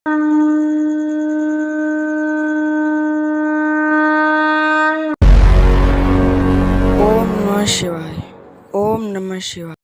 ओम नमः शिवाय। ओम नमः शिवाय।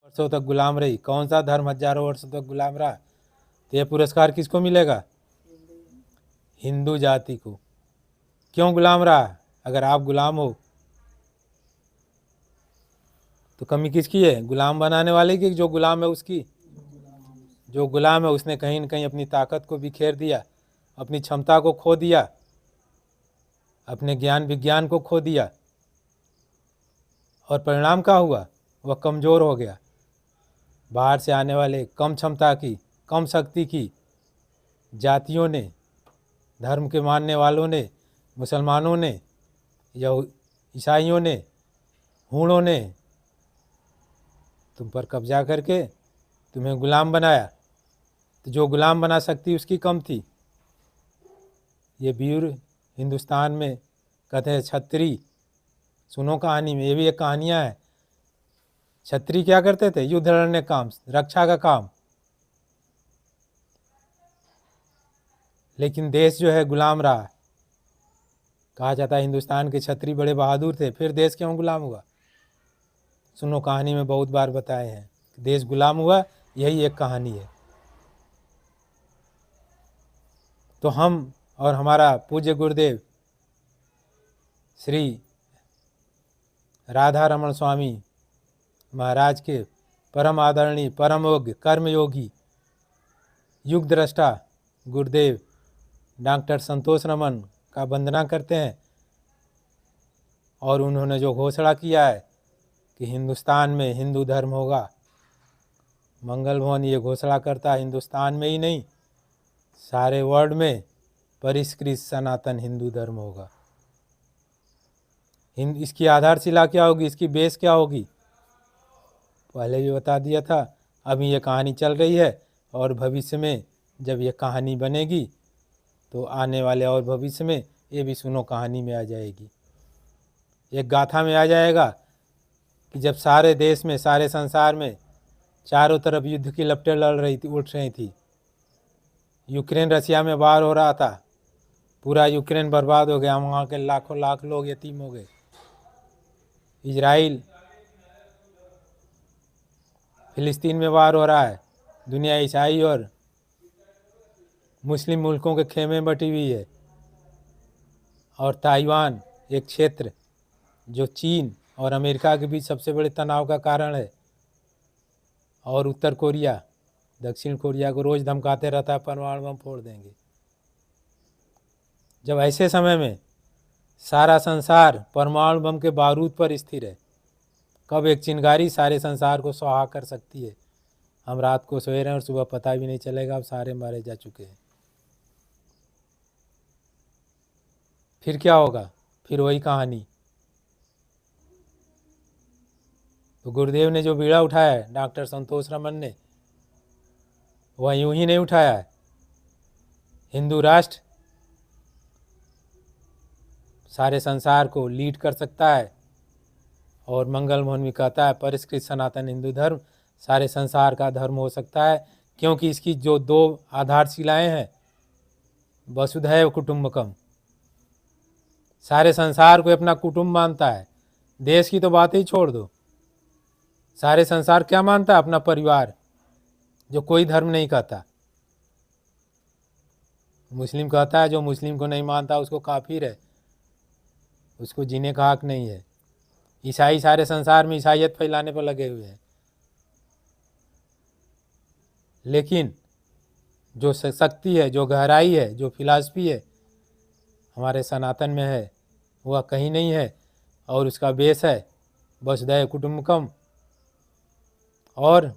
वर्षों तक गुलाम रही। कौन सा धर्म हजारों वर्षों तक गुलाम रहा? तो यह पुरस्कार किसको मिलेगा? हिंदू जाति को। क्यों गुलाम रहा? अगर आप गुलाम हो तो कमी किसकी है? गुलाम बनाने वाले की, जो गुलाम है उसकी? जो गुलाम है उसने कहीं न कहीं अपनी ताकत को बिखेर दिया, अपनी क्षमता को खो दिया, अपने ज्ञान विज्ञान को खो दिया, और परिणाम क्या हुआ? वह कमज़ोर हो गया। बाहर से आने वाले कम क्षमता की, कम शक्ति की जातियों ने, धर्म के मानने वालों ने, मुसलमानों ने या ईसाइयों ने, हूणों ने तुम पर कब्जा करके तुम्हें गुलाम बनाया। तो जो गुलाम बना सकती उसकी कम थी। ये वीर हिंदुस्तान में कहते हैं छत्री। सुनो कहानी में, ये भी एक कहानियाँ है। छत्री क्या करते थे? युद्ध लड़ने का काम, रक्षा का काम। लेकिन देश जो है गुलाम रहा। कहा जाता है हिंदुस्तान के छत्री बड़े बहादुर थे, फिर देश क्यों गुलाम हुआ? सुनो कहानी में बहुत बार बताए हैं, देश गुलाम हुआ, यही एक कहानी है। तो हम और हमारा पूज्य गुरुदेव श्री राधा रमन स्वामी महाराज के परम आदरणीय, परम योग्य, कर्मयोगी, युग दृष्टा गुरुदेव डॉक्टर संतोष रमन का वंदना करते हैं। और उन्होंने जो घोषणा किया है कि हिंदुस्तान में हिंदू धर्म होगा, मंगल भवन ये घोषणा करता है हिंदुस्तान में ही नहीं, सारे वर्ल्ड में परिष्कृत सनातन हिंदू धर्म होगा। इसकी आधारशिला क्या होगी? इसकी बेस क्या होगी? पहले भी बता दिया था। अभी ये कहानी चल रही है और भविष्य में जब ये कहानी बनेगी तो आने वाले और भविष्य में ये भी सुनो कहानी में आ जाएगी, एक गाथा में आ जाएगा कि जब सारे देश में, सारे संसार में चारों तरफ युद्ध की लपटें उठ रही थी। यूक्रेन रशिया में वार हो रहा था, पूरा यूक्रेन बर्बाद हो गया, वहाँ के लाखों लाख लोग यतीम हो गए। इजराइल फिलिस्तीन में वार हो रहा है, दुनिया ईसाई और मुस्लिम मुल्कों के खेमे बटी हुई है। और ताइवान एक क्षेत्र जो चीन और अमेरिका के बीच सबसे बड़े तनाव का कारण है। और उत्तर कोरिया दक्षिण कोरिया को रोज़ धमकाते रहता है परमाणु बम फोड़ देंगे। जब ऐसे समय में सारा संसार परमाणु बम के बारूद पर स्थिर है, कब एक चिंगारी सारे संसार को स्वाहा कर सकती है। हम रात को सोए रहे और सुबह पता भी नहीं चलेगा, अब सारे मारे जा चुके हैं। फिर क्या होगा? फिर वही कहानी। तो गुरुदेव ने जो बीड़ा उठाया है, डॉक्टर संतोष रमन ने, वह यूं ही नहीं उठाया है। हिंदू राष्ट्र सारे संसार को लीड कर सकता है। और मंगल मोहन भी कहता है परिष्कृत सनातन हिंदू धर्म सारे संसार का धर्म हो सकता है, क्योंकि इसकी जो दो आधारशिलाएं हैं, वसुधैव कुटुंबकम, सारे संसार को अपना कुटुंब मानता है। देश की तो बात ही छोड़ दो, सारे संसार क्या मानता है? अपना परिवार, जो कोई धर्म नहीं कहता। मुस्लिम कहता है जो मुस्लिम को नहीं मानता उसको काफिर है, उसको जीने का हक नहीं है। ईसाई सारे संसार में ईसाइयत फैलाने पर लगे हुए हैं। लेकिन जो शक्ति है, जो गहराई है, जो फिलॉसफी है हमारे सनातन में है, वह कहीं नहीं है। और उसका बेस है वसुधैव कुटुंबकम। और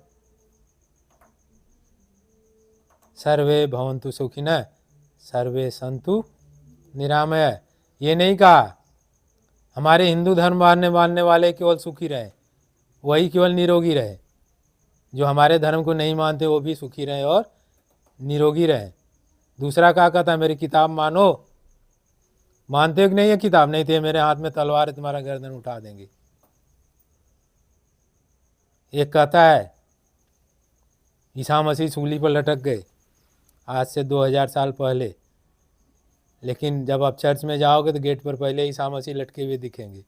सर्वे भवन्तु सुखिनः सर्वे सन्तु निरामय। ये नहीं कहा हमारे हिंदू धर्म मानने वाले केवल सुखी रहे, वही केवल निरोगी रहे, जो हमारे धर्म को नहीं मानते वो भी सुखी रहे और निरोगी रहे। दूसरा क्या कहता है? मेरी किताब मानो, मानते हो कि नहीं? ये किताब नहीं थी, मेरे हाथ में तलवार है, तुम्हारा गर्दन उठा देंगे। एक कहता है ईसा मसीह सूली पर लटक गए आज से 2000 साल पहले, लेकिन जब आप चर्च में जाओगे तो गेट पर पहले ईसा मसीह लटके हुए दिखेंगे।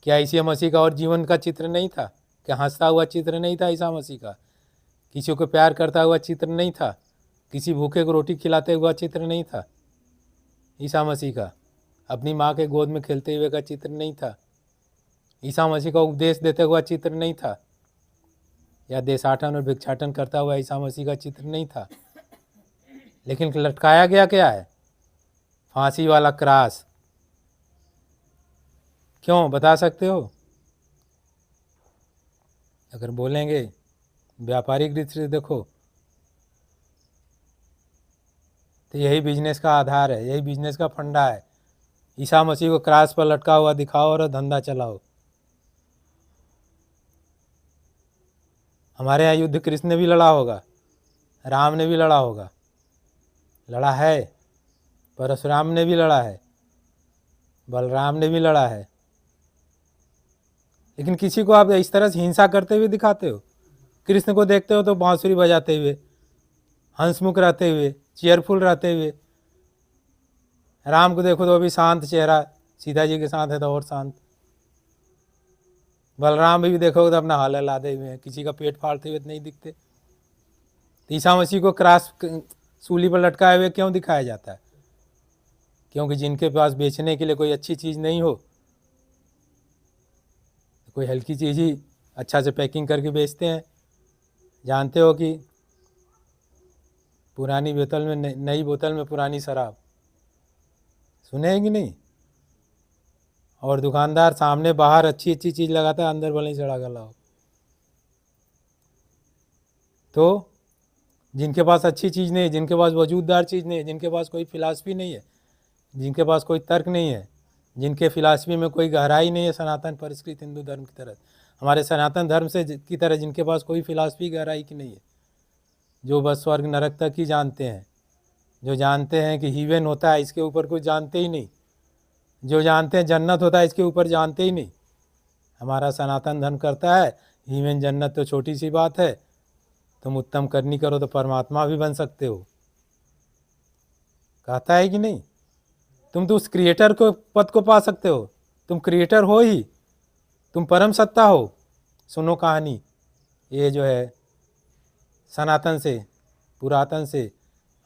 क्या ईसा मसीह का और जीवन का चित्र नहीं था? क्या हंसता हुआ चित्र नहीं था ईसा मसीह का? किसी को प्यार करता हुआ चित्र नहीं था? किसी भूखे को रोटी खिलाते हुआ चित्र नहीं था ईसा मसीह का? अपनी माँ के गोद में खेलते हुए का चित्र नहीं था? ईसा मसीह का उपदेश देते हुआ चित्र नहीं था? या देशाटन और भिक्षाटन करता हुआ ईसा मसीह का चित्र नहीं था? लेकिन लटकाया गया क्या है? फांसी वाला क्रास। क्यों, बता सकते हो? अगर बोलेंगे व्यापारिक दृष्टि से देखो तो यही बिजनेस का आधार है, यही बिजनेस का फंडा है। ईसा मसीह को क्रास पर लटका हुआ दिखाओ और धंधा चलाओ। हमारे यहाँ युद्ध कृष्ण ने भी लड़ा होगा, राम ने भी लड़ा होगा, लड़ा है, परशुराम ने भी लड़ा है, बलराम ने भी लड़ा है, लेकिन किसी को आप इस तरह से हिंसा करते हुए दिखाते हो। कृष्ण को देखते हो तो बांसुरी बजाते हुए, हंसमुख रहते हुए, चेयरफुल रहते हुए। राम को देखो तो भी शांत चेहरा, सीता जी के साथ है तो और शांत। बलराम भी देखोगे तो अपना हाल लादे हुए हैं, किसी का पेट फाड़ते हुए तो नहीं दिखते। ईसा मसीह को क्रास सूली पर लटकाए हुए क्यों दिखाया जाता है? क्योंकि जिनके पास बेचने के लिए कोई अच्छी चीज़ नहीं हो, कोई हल्की चीज़ ही अच्छा से पैकिंग करके बेचते हैं। जानते हो कि पुरानी बोतल में नई बोतल में पुरानी शराब, सुने हैं कि नहीं? और दुकानदार सामने बाहर अच्छी अच्छी चीज़ लगाता है, अंदर भले ही सड़ा गला हो। तो जिनके पास अच्छी चीज़ नहीं है, जिनके पास वजूददार चीज़ नहीं है, जिनके पास कोई फिलासफी नहीं है, जिनके पास कोई तर्क नहीं है, जिनके फिलासफी में कोई गहराई नहीं है, सनातन परिष्कृत हिंदू धर्म की तरह, हमारे सनातन धर्म से की तरह जिनके पास कोई फिलासफी गहराई की नहीं है, जो बस स्वर्ग नरक तक ही जानते हैं, जो जानते हैं कि हीवन होता है, इसके ऊपर कुछ जानते ही नहीं, जो जानते हैं जन्नत होता है, इसके ऊपर जानते ही नहीं। हमारा सनातन धर्म करता है हीवन जन्नत तो छोटी सी बात है, तुम उत्तम करनी करो तो परमात्मा भी बन सकते हो, कहता है कि नहीं? तुम तो उस क्रिएटर को पद को पा सकते हो, तुम क्रिएटर हो ही, तुम परम सत्ता हो। सुनो कहानी, ये जो है सनातन से, पुरातन से,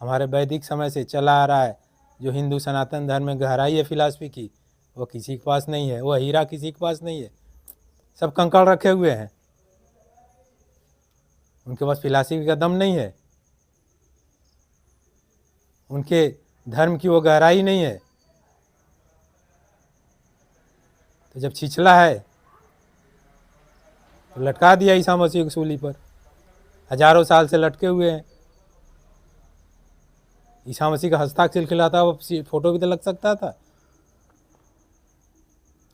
हमारे वैदिक समय से चला आ रहा है, जो हिंदू सनातन धर्म में गहराई है फिलासफी की, वो किसी के पास नहीं है, वो हीरा किसी के पास नहीं है, सब कंकड़ रखे हुए हैं, उनके पास फिलासफी का दम नहीं है, उनके धर्म की वो गहराई नहीं है। तो जब छिछला है तो लटका दिया ईसा मसीह को सूली पर, हजारों साल से लटके हुए हैं। ईसा मसीह का हस्ताक्षर खिलखिलाता हुआ फोटो भी तो लग सकता था,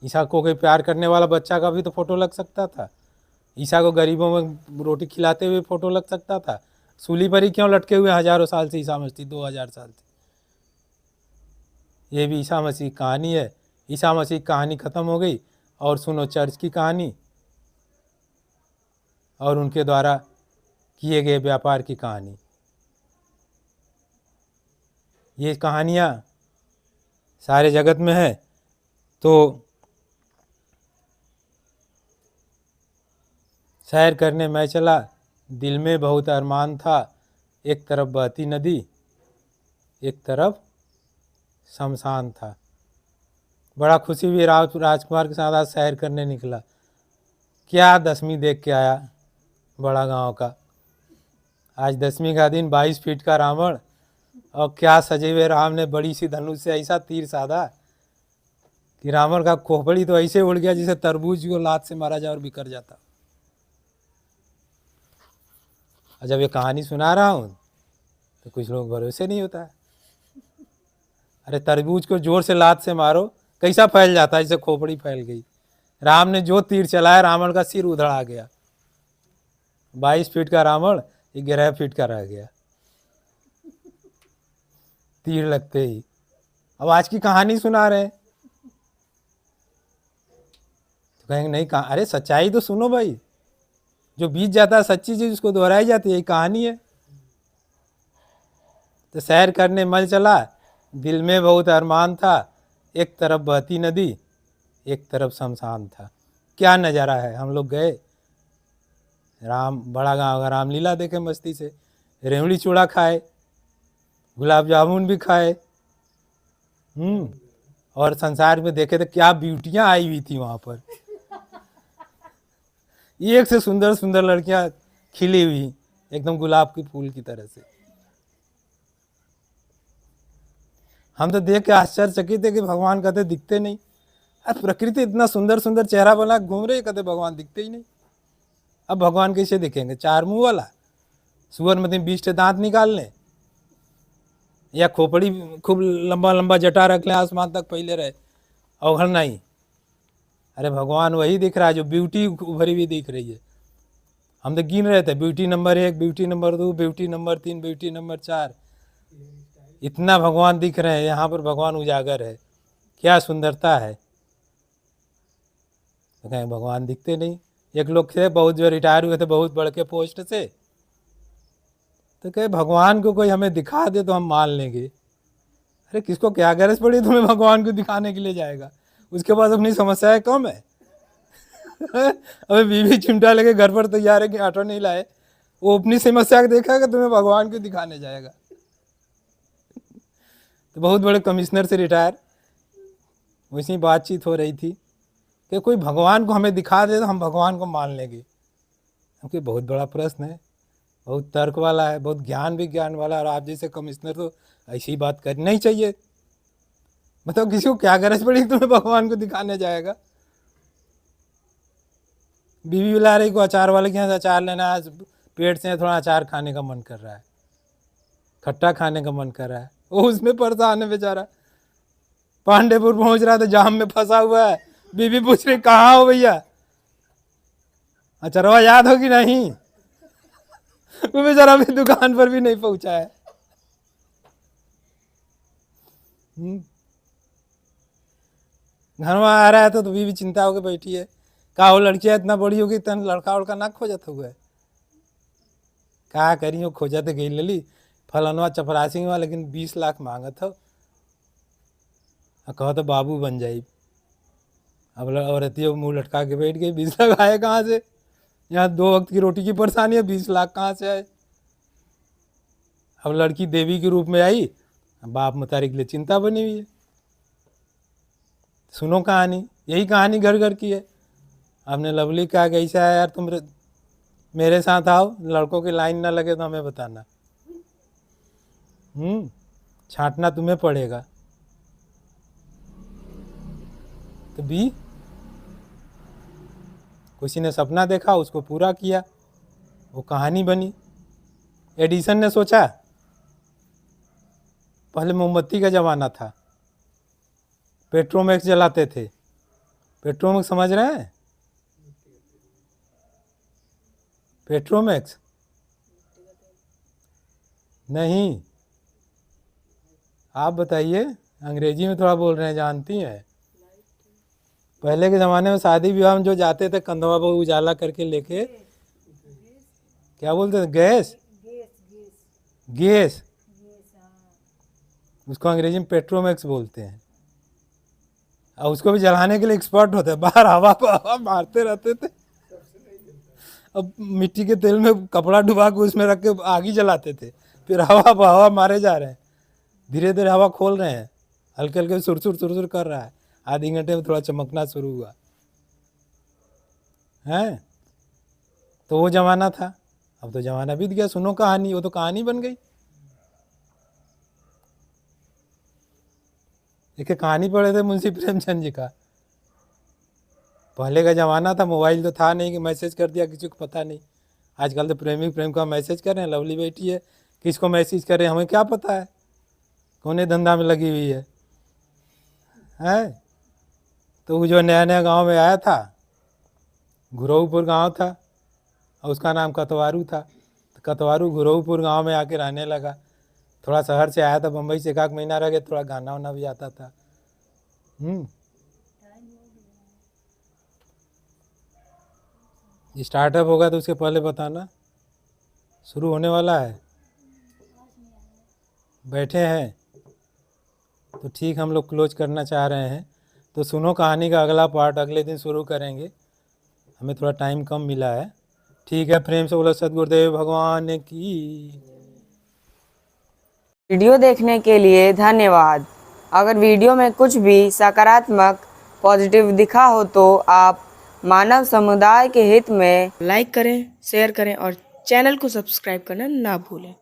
ईसा को कोई प्यार करने वाला बच्चा का भी तो फोटो लग सकता था, ईसा को गरीबों में रोटी खिलाते हुए फोटो लग सकता था। सूली पर ही क्यों लटके हुए हजारों साल से ईसा मसीह, 2000 साल से? ये भी ईसा मसीह की कहानी है। ईसा मसीह की कहानी ख़त्म हो गई, और सुनो चर्च की कहानी और उनके द्वारा किए गए व्यापार की कहानी। ये कहानियाँ सारे जगत में है। तो सैर करने मैं चला, दिल में बहुत अरमान था, एक तरफ बहती नदी, एक तरफ शमशान था। बड़ा खुशी हुई, राजकुमार के साथ आज सैर करने निकला। क्या 10वीं देख के आया बड़ा गांव का। आज 10वीं का दिन, 22 फीट का रावण, और क्या सजे हुए राम ने बड़ी सी धनुष से ऐसा तीर साधा कि रावण का खोपड़ी तो ऐसे उड़ गया जिसे तरबूज को लात से मारा जाए और बिखर जाता। और जब ये कहानी सुना रहा हूँ तो कुछ लोग भरोसे नहीं होता है। अरे तरबूज को जोर से लात से मारो, कैसा फैल जाता है, जैसे खोपड़ी फैल गई। राम ने जो तीर चलाया, रावण का सिर उधड़ा गया। 22 फीट का रावण 11 फीट का रह गया तीर लगते ही। अब आज की कहानी सुना रहे हैं। तो कहेंगे नहीं कहा, अरे सच्चाई तो सुनो भाई, जो बीत जाता है सच्ची चीज उसको दोहराई जाती है, यही कहानी है। तो सैर करने मल चला, दिल में बहुत अरमान था, एक तरफ बहती नदी एक तरफ शमशान था। क्या नज़ारा है। हम लोग गए, राम बड़ा गाँव का रामलीला देखे मस्ती से, रेवड़ी चूड़ा खाए, गुलाब जामुन भी खाए। और संसार में देखे तो क्या ब्यूटियां आई हुई थी वहां पर, एक से सुंदर सुंदर लड़कियां खिली हुई, एकदम गुलाब के फूल की तरह से। हम तो देख के आश्चर्यचकित है कि भगवान कहते दिखते नहीं। अब प्रकृति इतना सुंदर सुंदर चेहरा बना घूम रही, कहते भगवान दिखते ही नहीं। अब भगवान कैसे दिखेंगे, चार मुंह वाला, सुअर में 20 दांत निकाल लें, या खोपड़ी खूब लंबा लंबा जटा रख लें, आसमान तक फैले रहे, अवघर नहीं। अरे भगवान वही दिख रहा है जो ब्यूटी उभरी हुई दिख रही है। हम तो गिन रहे थे, beauty number 1, beauty number 2, beauty number 3, beauty number 4, इतना भगवान दिख रहे हैं। यहाँ पर भगवान उजागर है, क्या सुंदरता है। तो कहें भगवान दिखते नहीं। एक लोग थे बहुत जो रिटायर हुए थे बहुत बड़े के पोस्ट से, तो कहे भगवान को कोई हमें दिखा दे तो हम मान लेंगे। अरे किसको क्या गरज पड़ी तुम्हें भगवान को दिखाने के लिए जाएगा, उसके पास अपनी समस्याएं कम है। अबे बीवी चिमटा लेके घर पर तैयार है कि आटा नहीं लाए, वो अपनी समस्या देखेगा, तुम्हें भगवान को दिखाने जाएगा। तो बहुत बड़े कमिश्नर से रिटायर, वैसी बातचीत हो रही थी कि कोई भगवान को हमें दिखा दे तो हम भगवान को मान लेंगे। क्योंकि बहुत बड़ा प्रश्न है, बहुत तर्क वाला है, बहुत ज्ञान विज्ञान वाला, और आप जैसे कमिश्नर तो ऐसी बात करनी ही चाहिए। मतलब किसी को क्या गरज पड़ी तुम्हें भगवान को दिखाने जाएगा। बीवी बुला रही को अचार वाले के यहाँ से अचार लेना, आज पेट से थोड़ा अचार खाने का मन कर रहा है, खट्टा खाने का मन कर रहा है, वो उसमें परेशान है बेचारा। पांडेपुर पहुंच रहा था, जाम में फंसा हुआ है, बीवी पूछ रही कहाँ हो भैया, अचरवा याद हो कि नहीं। वो बेचारा अभी दुकान पर भी नहीं पहुंचा है। घर में आ रहा है तो बीवी चिंता होकर बैठी है, का वो लड़कियां इतना बड़ी होगी, इतना लड़का उड़का ना खोजत हुआ है। क्या करी, खोजत गई लली फलनवा चपरासी में, लेकिन 20 लाख मांगत हो, कहो तो बाबू बन जाई। अब औरती मुंह लटका के बैठ गई, 20 लाख आए कहाँ से, यहाँ 2 वक्त की रोटी की परेशानी है, 20 लाख कहाँ से आए। अब लड़की देवी के रूप में आई, बाप मतारी के लिए चिंता बनी हुई है। सुनो कहानी, यही कहानी घर घर की है। हमने लवली कहा कि ऐसा है यार, तुम मेरे साथ आओ, लड़कों की लाइन ना लगे तो हमें बताना, छांटना तुम्हें पड़ेगा। तो किसी ने सपना देखा, उसको पूरा किया, वो कहानी बनी। एडिसन ने सोचा, पहले मोमबत्ती का ज़माना था, पेट्रोमैक्स जलाते थे। पेट्रोमैक्स समझ रहे हैं, पेट्रोमैक्स नहीं, आप बताइए, अंग्रेजी में थोड़ा बोल रहे हैं, जानती हैं। पहले के ज़माने में शादी विवाह में जो जाते थे कंधवा पर उजाला करके लेके, क्या बोलते थे, गैस गैस, उसको अंग्रेजी में पेट्रोमैक्स बोलते हैं। और उसको भी जलाने के लिए एक्सपर्ट होते हैं, बाहर हवा पर हवा मारते रहते थे। अब मिट्टी के तेल में कपड़ा डुबा के उसमें रख के आग ही जलाते थे, फिर हवा पर हवा मारे जा रहे हैं, धीरे धीरे हवा खोल रहे हैं, हल्के हल्के सुरसुर कर रहा है, आधे घंटे में थोड़ा चमकना शुरू हुआ है। तो वो ज़माना था, अब तो ज़माना बीत गया। सुनो कहानी, वो तो कहानी बन गई। एक कहानी पढ़े थे मुंशी प्रेमचंद जी का, पहले का ज़माना था, मोबाइल तो था नहीं कि मैसेज कर दिया, किसी को पता नहीं। आजकल तो प्रेमी प्रेम का मैसेज कर रहे हैं, लवली बैठी है, किसको मैसेज कर रहे हैं हमें क्या पता है, कौन धंधा में लगी हुई है। तो वो जो नया नया गांव में आया था, गुरऊपुर गांव था, और उसका नाम कतवारू था। तो कतवारू गुरऊपुर गांव में आके रहने लगा। थोड़ा शहर से आया था बम्बई से, 1 महीना रह गया, थोड़ा गाना वाना भी आता था। स्टार्टअप होगा तो उसके पहले बताना। शुरू होने वाला है, बैठे हैं तो ठीक, हम लोग क्लोज करना चाह रहे हैं। तो सुनो कहानी का अगला पार्ट अगले दिन शुरू करेंगे, हमें थोड़ा टाइम कम मिला है। ठीक है, प्रेम से बोलो सद्गुरुदेव भगवान की। वीडियो देखने के लिए धन्यवाद। अगर वीडियो में कुछ भी सकारात्मक पॉजिटिव दिखा हो तो आप मानव समुदाय के हित में लाइक करें, शेयर करें और चैनल को सब्सक्राइब करना ना भूलें।